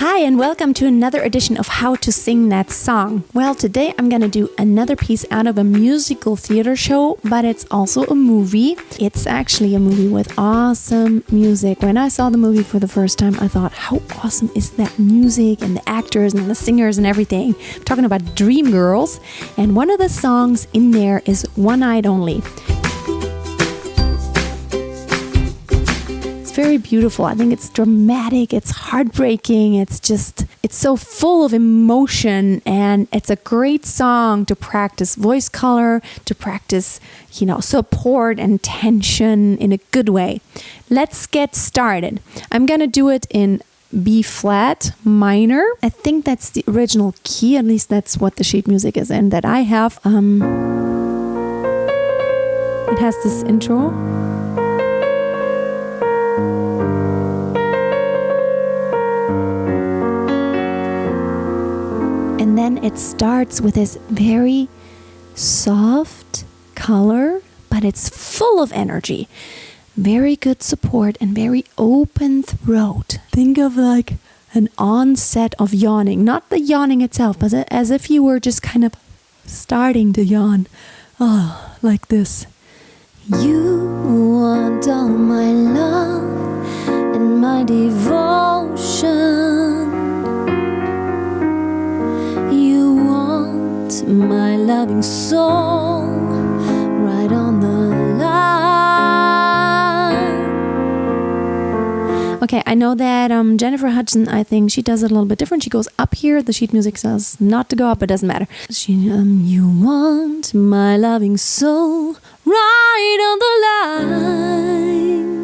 Hi, and welcome to another edition of How to Sing That Song. Well, today I'm going to do another piece out of a musical theater show, but it's also a movie. It's actually a movie with awesome music. When I saw the movie for the first time, I thought, how awesome is that music and the actors and the singers and everything. I'm talking about DREAMGIRLS, and one of the songs in there is One Night Only. It's very beautiful. I think it's dramatic, it's heartbreaking, it's so full of emotion, and it's a great song to practice voice color, to practice, support and tension in a good way. Let's get started. I'm going to do it in B flat minor. I think that's the original key, at least that's what the sheet music is in that I have. It has this intro. And then it starts with this very soft color, but it's full of energy. Very good support and very open throat. Think of like an onset of yawning. Not the yawning itself, but as if you were just kind of starting to yawn. Oh, like this. You want all my love and my devotion. My loving soul, right on the line. Okay, I know that Jennifer Hudson, I think she does it a little bit different. She goes up here. The sheet music says not to go up, but it doesn't matter. You want my loving soul, right on the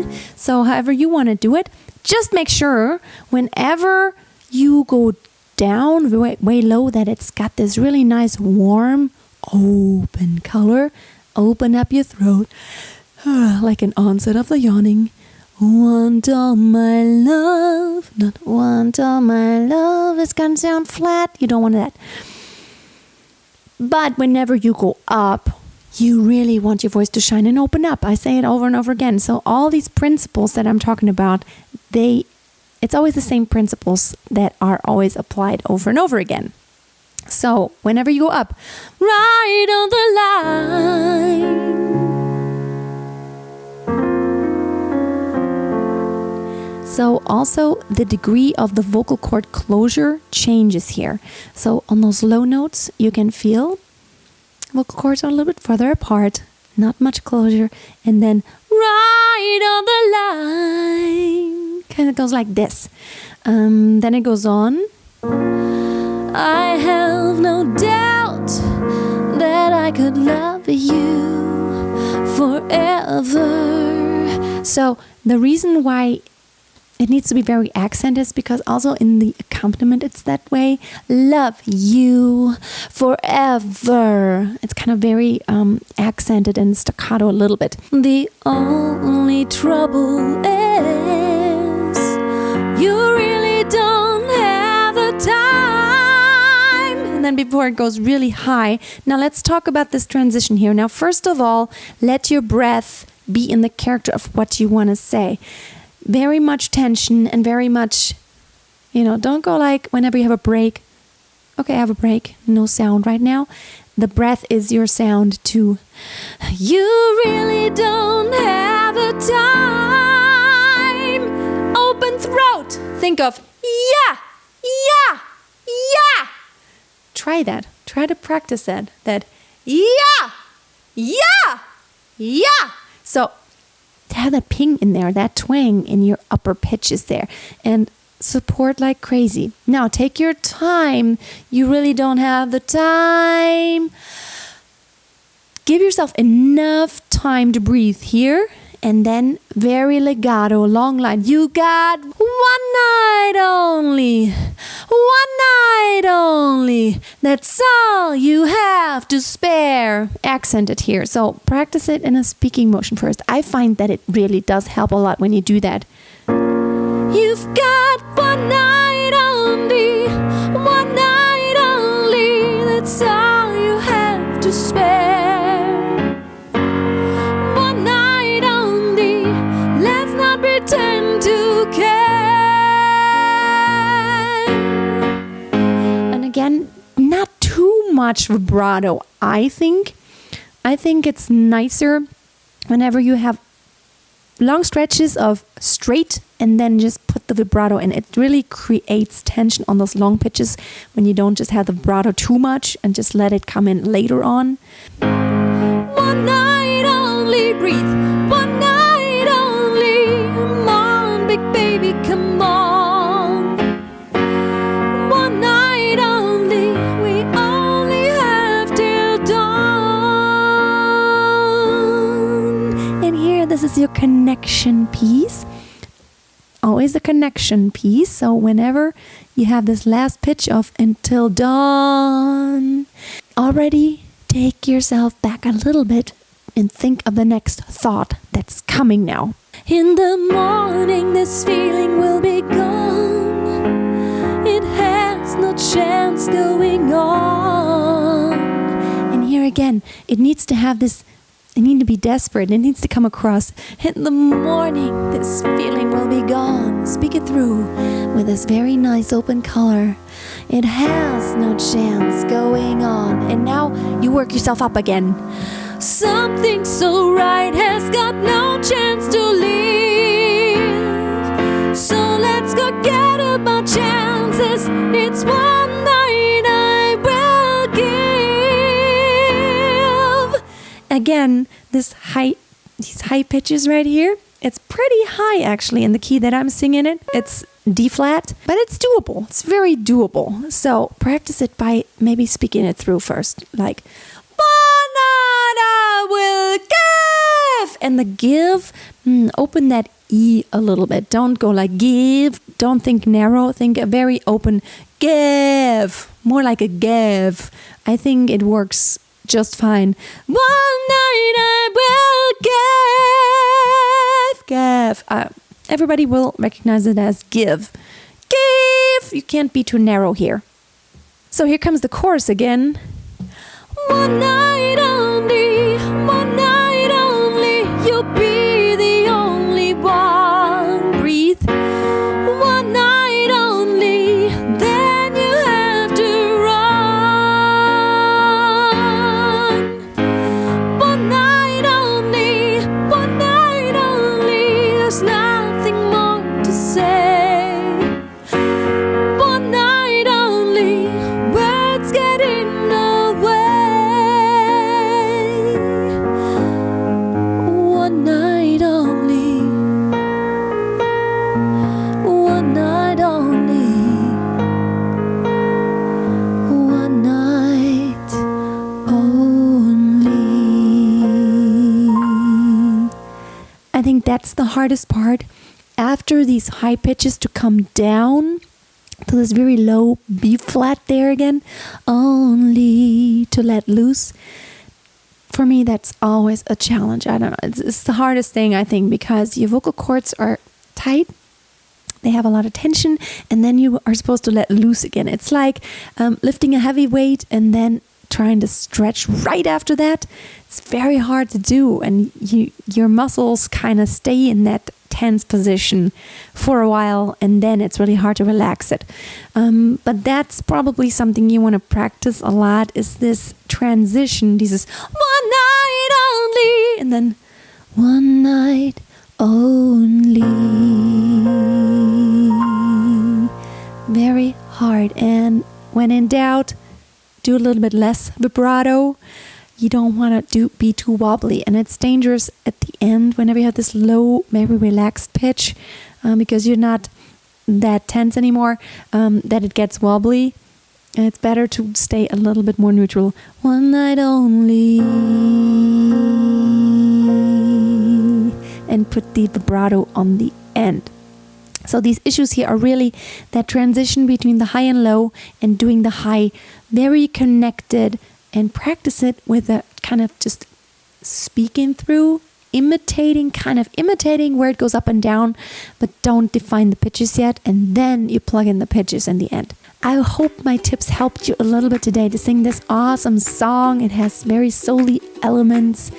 line. So however you want to do it, just make sure whenever you go down way low that it's got this really nice warm open color. Open up your throat like an onset of the yawning. Want all my love, not want all my love. It's gonna sound flat. You don't want that. But whenever you go up, you really want your voice to shine and open up. I say it over and over again. So all these principles that I'm talking about, it's always the same principles that are always applied over and over again. So whenever you go up, right on the line. So also the degree of the vocal cord closure changes here. So on those low notes, you can feel vocal cords are a little bit further apart, not much closure, and then right on the line. Kind of goes like this. Then it goes on. I have no doubt that I could love you forever. So the reason why it needs to be very accented is because also in the accompaniment it's that way. Love you forever. It's kind of very accented and staccato a little bit. The only trouble is you really don't have the time. And then before it goes really high. Now let's talk about this transition here. Now first of all, let your breath be in the character of what you want to say. Very much tension and very much, don't go like whenever you have a break. Okay, I have a break. No sound right now. The breath is your sound too. You really don't have the time. Open throat. Think of yeah. Try that. Try to practice that. Yeah. So have that ping in there, that twang in your upper pitches there, and support like crazy. Now take your time. You really don't have the time. Give yourself enough time to breathe here, and then very legato, long line. You got one night only. One night only. That's all you have to spare. Accented here. So practice it in a speaking motion first. I find that it really does help a lot when you do that. You've got one night only. One night only. That's all you have to spare. One night only. Let's not pretend to care. again, not too much vibrato, I think. I think it's nicer whenever you have long stretches of straight and then just put the vibrato in. It really creates tension on those long pitches when you don't just have the vibrato too much and just let it come in later on. One night only, breathe. One night only. Come on, big baby, come on. One night only. We only have till dawn. And here, this is your connection piece. Always a connection piece. So whenever you have this last pitch of until dawn, already take yourself back a little bit and think of the next thought that's coming now. In the morning, this feeling will be gone. It has no chance going on. And here again, it needs to have this, it needs to be desperate. It needs to come across. In the morning, this feeling will be gone. Speak it through with this very nice open color. It has no chance going on. And now you work yourself up again. Something so right has got no chance to live. So let's forget about chances. It's one night I will give. Again, these high pitches right here. It's pretty high actually in the key that I'm singing it. It's D flat, but it's doable. It's very doable. So practice it by maybe speaking it through first. Like, one night I will give. And the give, open that E a little bit. Don't go like give. Don't think narrow. Think a very open give. More like a give. I think it works just fine. One night I will give. Everybody will recognize it as give. Give. You can't be too narrow here. So here comes the chorus again. One night only, one night only, you'll be the only one. Breathe. One night only, then you have to run. One night only, there's nothing more to say. One night only, words get in the way. One night only, one night only, one night only. I think that's the hardest part. After these high pitches to come down to this very low B flat there again, only to let loose. For me, that's always a challenge. I don't know. It's the hardest thing, I think, because your vocal cords are tight. They have a lot of tension, and then you are supposed to let loose again. It's like lifting a heavy weight and then trying to stretch right after that. It's very hard to do, and your muscles kind of stay in that tense position for a while, and then it's really hard to relax it. But that's probably something you want to practice a lot, is this transition, dieses one night only, and then one night only. Very hard. And when in doubt, do a little bit less vibrato. You don't want to be too wobbly, and it's dangerous at the end whenever you have this low, maybe relaxed pitch, because you're not that tense anymore, that it gets wobbly. And it's better to stay a little bit more neutral. One night only, and put the vibrato on the end. So these issues here are really that transition between the high and low, and doing the high very connected, and practice it with a kind of just speaking through, imitating where it goes up and down, but don't define the pitches yet, and then you plug in the pitches in the end. I hope my tips helped you a little bit today to sing this awesome song. It has very soul-y elements.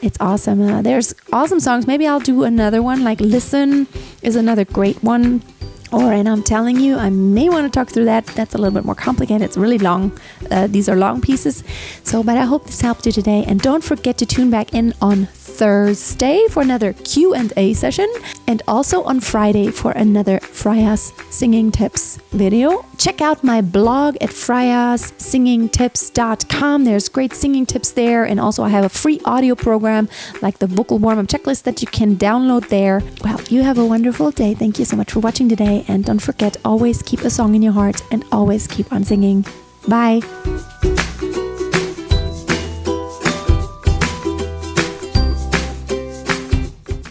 It's awesome. There's awesome songs. Maybe I'll do another one, like Listen is another great one. And I'm telling you, I may want to talk through that. That's a little bit more complicated. It's really long. These are long pieces. But I hope this helped you today. And don't forget to tune back in on Thursday for another Q&A session. And also on Friday for another Freya's Singing Tips video. Check out my blog at freyassingingtips.com. There's great singing tips there. And also I have a free audio program like the vocal warm-up checklist that you can download there. Well, you have a wonderful day. Thank you so much for watching today. And don't forget, always keep a song in your heart and always keep on singing. Bye.